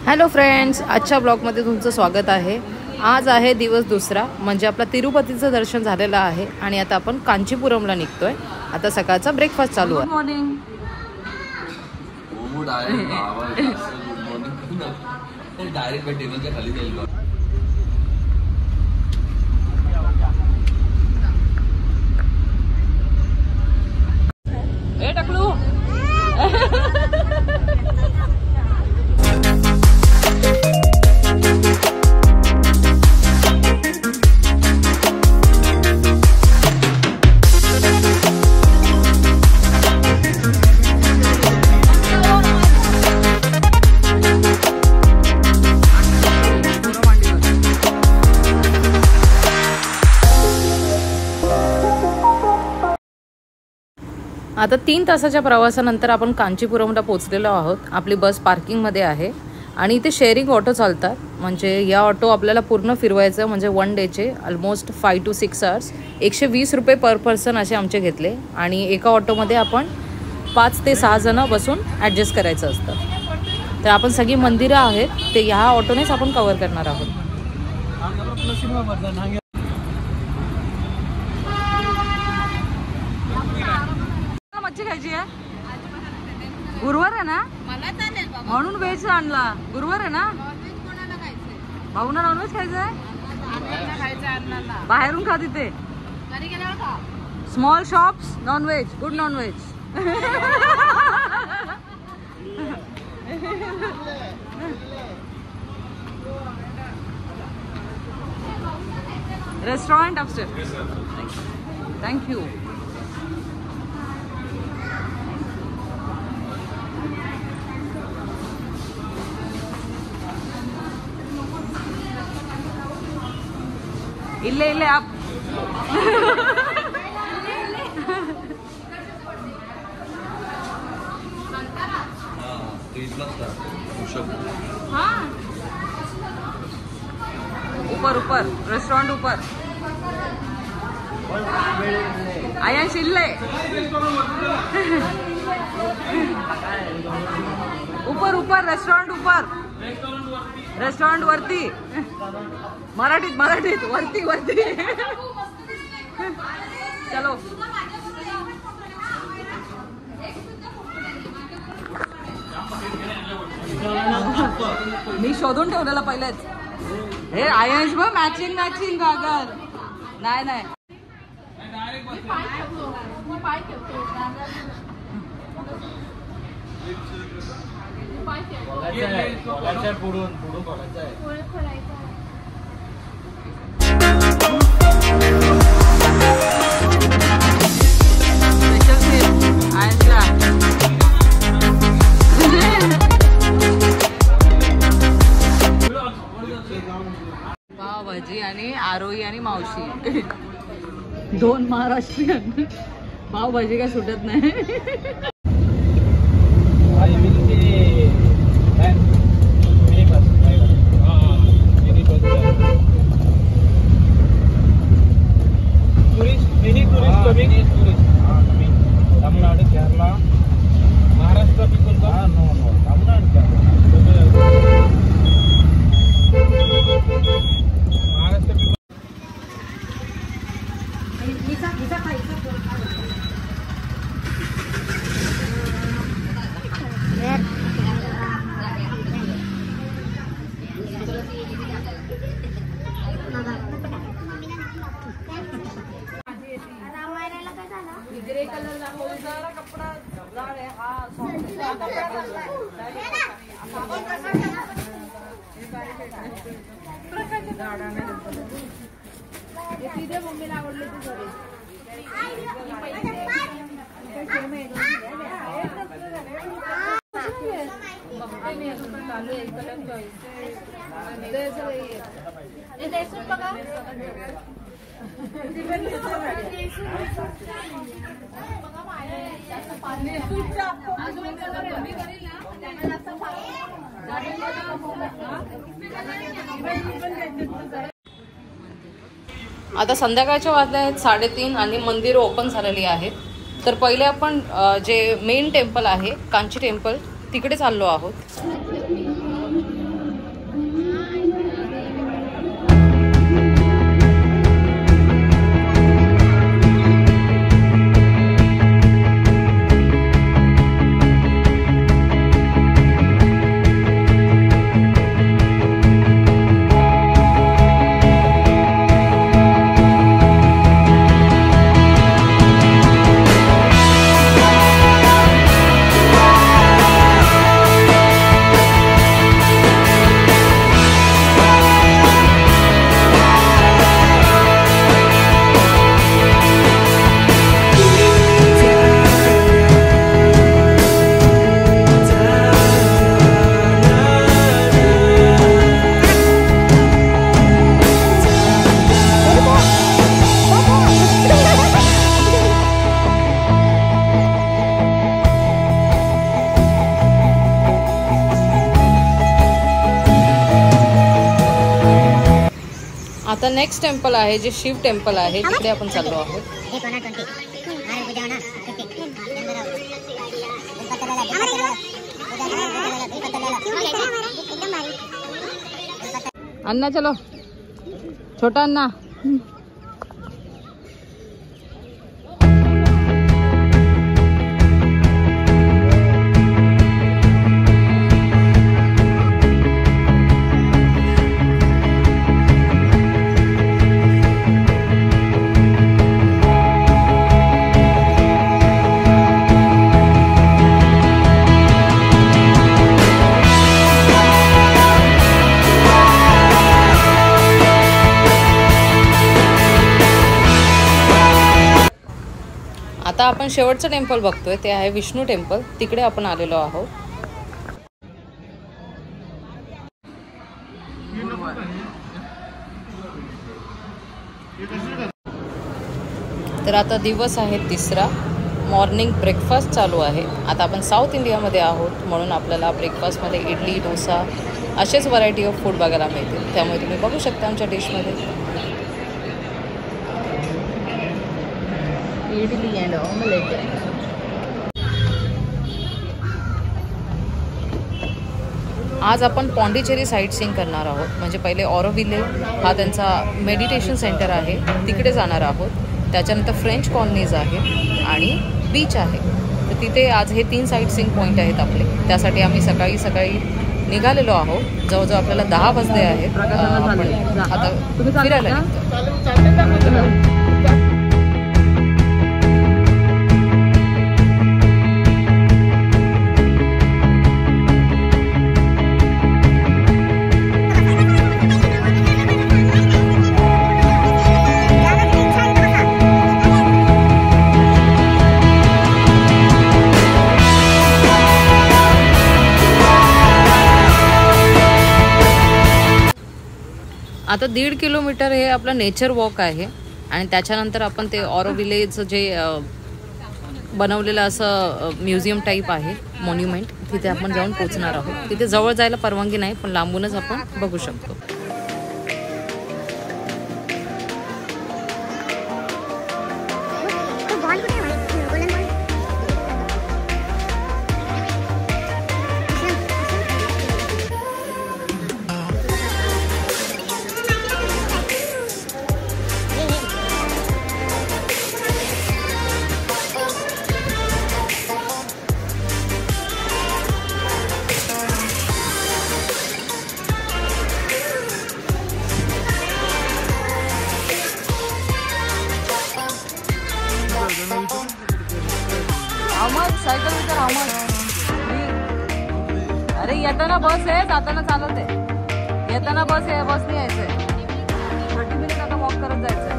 Hello friends, आजच्या ब्लॉगमध्ये तुमचं स्वागत आहे। आज आहे दिवस दुसरा, म्हणजे आपला तिरुपतीचं दर्शन झालेलं आहे आणि आता आपण कांचीपुरमला निघतोय। आता सकाळचा ब्रेकफास्ट चालू आहे। मॉर्निंग डायरेक्ट टेबलच्या खाली जाईल। ए टकलू आता 3 तासाच्या प्रवासानंतर आपण कांचीपुरमला पोहोचलेलो आहोत। आपली बस पार्किंगमध्ये आहे आणि इथे शेअरिंग ऑटो चालतात। म्हणजे या ऑटो आपल्याला पूर्ण फिरवायचं, म्हणजे 1 डेचे ऑलमोस्ट 5 to 6 आवर्स 120 रुपये पर पर्सन असे आमचे घेतले। आणि एका ऑटोमध्ये आपण 5 ते 6 जण बसून ॲडजस्ट करायचं असतं। तर आपण सगळी मंदिरं आहेत ते ह्या ऑटोनेच आपण कव्हर करणार आहोत। मच्छी खायची आहे, गुरुवार आहे ना, म्हणून व्हेज आणला। गुरुवार आहे ना, भाऊना नॉनव्हेज खायचं आहे, बाहेरून खा तिथे small shops, non veg, good non veg. Restaurant upstair, thank you. इल्ले इल्ले आप हाँ ऊपर ऊपर रेस्टोरेंट ऊपर आयांश इल्ले ऊपर ऊपर रेस्टोरेंट ऊपर, रेस्टोरेंट वरती, मराठीत मराठीत वरती वरती। चलो मी शोधून ठेवलेला पहिलेच। हे आयंश बघ, मॅचिंग मॅचिंग गागल नाही नाही। पावभाजी आणि आरोही आणि मावशी, 2 महाराष्ट्रीयन। पावभाजी काय सुटत नाही। तमिळनाडू, केरला, महाराष्ट्र पीपल का? No Tamil Nadu, Maharashtra people. मम्मीला आवडले ते आता संध्याकाळच्या वाजल्या आहेत 3:30 आणि मंदिर ओपन झालेली आहेत। तर पहिले आपण जे मेन टेम्पल आहे कांची टेम्पल तिकडे चाललो आहोत. आता नेक्स्ट टेम्पल आहे जे शिव टेम्पल आहे, तिकडे आपण चाललो आहोत. अन्ना चलो, छोटा अन्ना. आता आपण शेवटचं टेम्पल बघतोय ते आहे विष्णू टेम्पल. तिकडे आपण आलेलो आहोत. तर आता दिवस आहे तिसरा. मॉर्निंग ब्रेकफास्ट चालू आहे. आता आपण साऊथ इंडियामध्ये आहोत म्हणून आपल्याला ब्रेकफास्टमध्ये इडली, डोसा असेच व्हरायटी ऑफ फूड बघायला मिळतील. त्यामुळे तुम्ही बघू शकता आमच्या डिशमध्ये इडली अँड ऑमलेट. आज आपण पॉंडिचेरी साईट सीइंग करणार आहोत. म्हणजे पहिले ऑरोविले हा त्यांचा मेडिटेशन सेंटर आहे, तिकडे जाणार आहोत. त्याच्यानंतर फ्रेंच कॉलनीज आहे आणि बीच आहे. तर तिथे आज हे 3 साईट सीइंग पॉईंट आहेत आपले. त्यासाठी आम्ही सकाळी निघालेलो आहोत. जवळजवळ आपल्याला 10 वाजले आहेत. आता फिरायला निघतो. आता 1.5 किलोमीटर हे आपलं नेचर वॉक आहे आणि त्याच्यानंतर आपण ते ऑरोविलेचं जे बनवलेलं असं म्युझियम टाईप आहे मॉन्युमेंट, तिथे आपण जाऊन पोहोचणार आहोत. तिथे जवळ जायला परवानगी नाही, पण लांबूनच आपण बघू शकतो. सायकल विचार अरे येताना बस आहे, जाताना चालत आहे. येताना बस आहे, बसने यायचंय. 30 मिनिट आता वॉक करत जायचंय.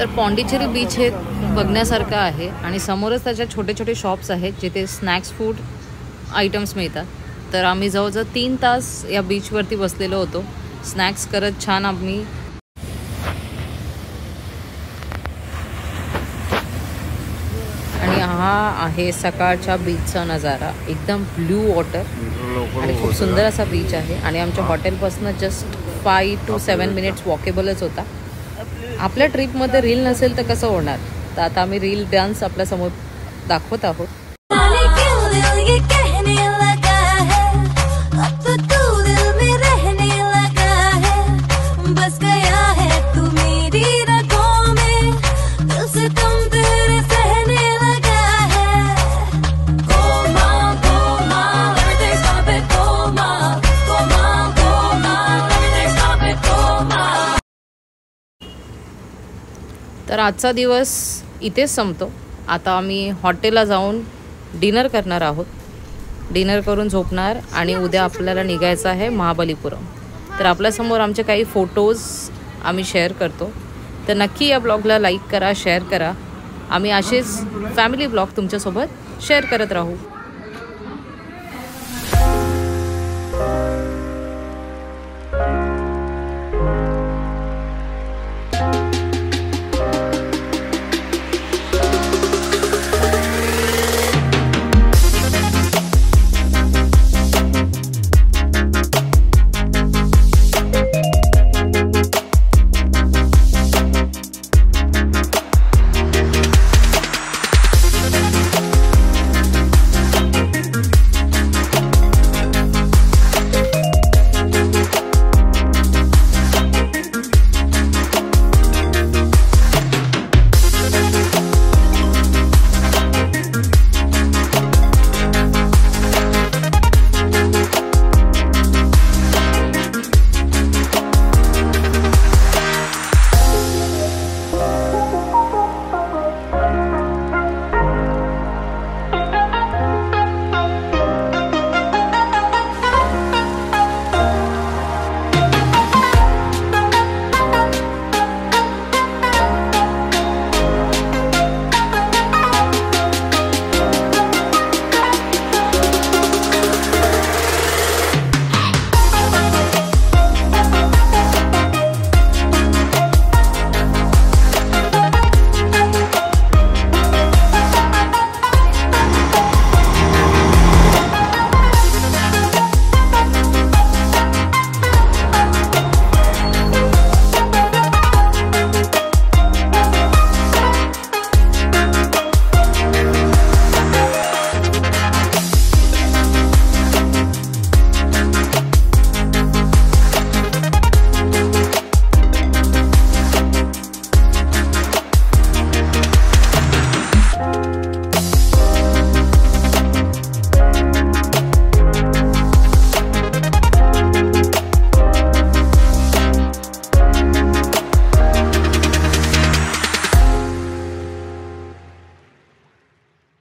तर पॉंडिचेरी बीच हे बघण्यासारखं आहे आणि समोरच त्याच्या छोटे छोटे शॉप्स आहेत जिथे स्नॅक्स फूड आयटम्स मिळतात. तर आम्ही जवळजवळ 3 तास या बीचवरती बसलेलो होतो स्नॅक्स करत. छान आम्ही आणि हा आहे सकाळच्या बीचचा नजारा. एकदम ब्ल्यू वॉटर आणि खूप सुंदर असा बीच आहे. आणि आमच्या हॉटेलपासून जस्ट 5 to 7 मिनिट्स वॉकेबलच होता. आपल्या ट्रिपमध्ये रील नसेल तर कसं होणार. तर आता आम्ही रील डान्स आपल्यासमोर दाखवत आहोत. तर आजचा दिवस इथेच संपतो. आता आम्ही हॉटेलला जाऊन डिनर करणार आहोत. डिनर करून झोपणार आणि उद्या आपल्याला निघायचं आहे महाबलीपुरम. तर आपल्यासमोर आमचे काही फोटोज आम्ही शेअर करतो. तर नक्की या ब्लॉगला लाईक करा, शेअर करा. आम्ही असेच फॅमिली ब्लॉग तुमच्यासोबत शेअर करत राहू.